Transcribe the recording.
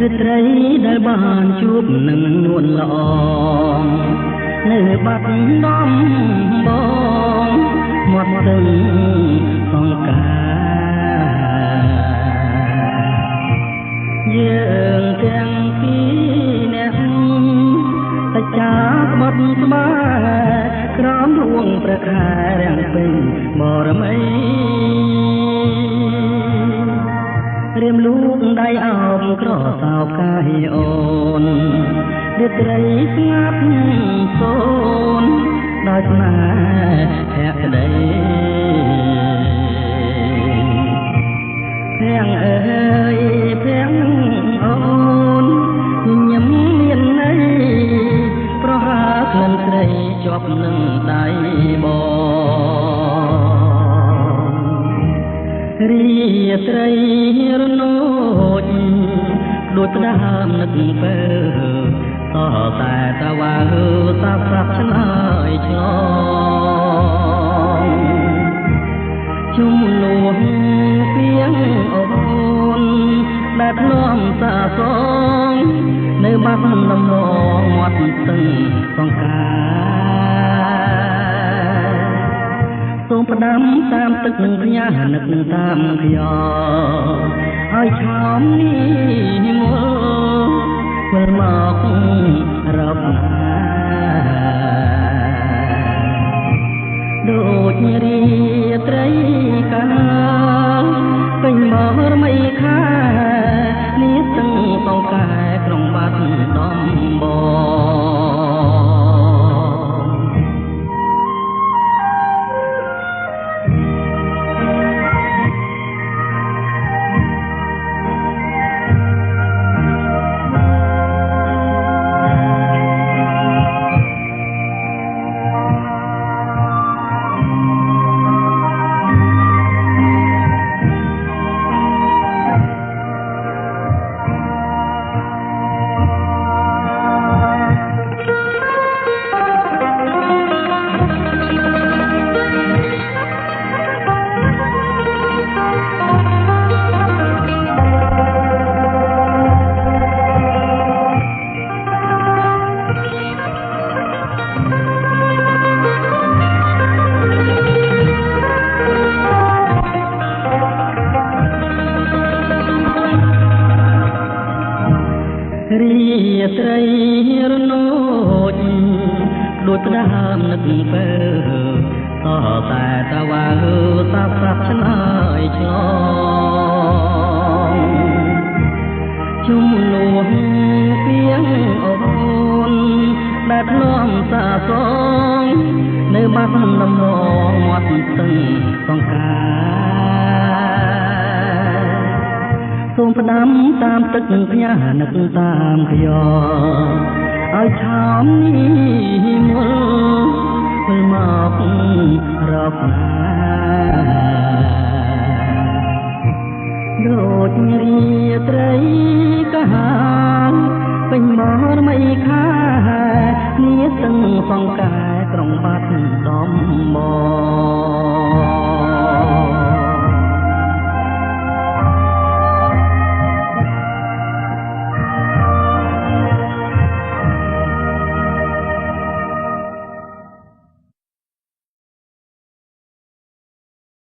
ឬត្រីដែលបានជួបនឹងនួនល្អនៅបាត់ដំបងមាត់ទឹកសង្ការយើងទាំងពីរអ្នកតែចាក្បត់ស្បែកក្រោមដួងព្រះខែរាំងពេញបរមីរៀមលូកដៃអោបក្រសោបកាយអូនរាត្រីស្ងាត់សូនដោយស្នេហ៍ភក្តីភៀងអើយភៀងអូនញញឹមមានន័យប្រហើក្លិនស្រីជាប់នឹងដៃបងរីត្រីរនោចដូចផ្ដើមនឹកពេលតតែតវ៉ាសាប់សាប់ឆ្លើយឆ្លងជំនួសពីងអូនដែលធ្លាប់សាសងនៅបាត់ដំបងមាត់ស្ទឹងសង្ការសូមផ្ដាំតាមទឹកផ្ញើនឹកតាមខ្យល់ឲ្យឆោមនេះវិលមករកណាដូចរាត្រីកាលពេញបរមីខានេះស្ទឹងសង្កែក្នុងបាត់ដំបងរីត្រីរនោចដូចផ្ដើមនឹកពេលតតែតវ៉ាសាប់សាប់ឆ្លើយឆ្លងជំនួសពីងអូនដែលធ្លាប់សាសងនៅបាត់ដំបងមាត់ស្ទឹងសង្ការសូមផ្ដាំតាមទឹកផ្ញើនឹកតាមខ្យល់ឲ្យឆោមនេះវិលមករកណាដូចរាត្រីកាលពេញបរមីខានេះស្ទឹងសង្កែក្រុងបាត់ដំ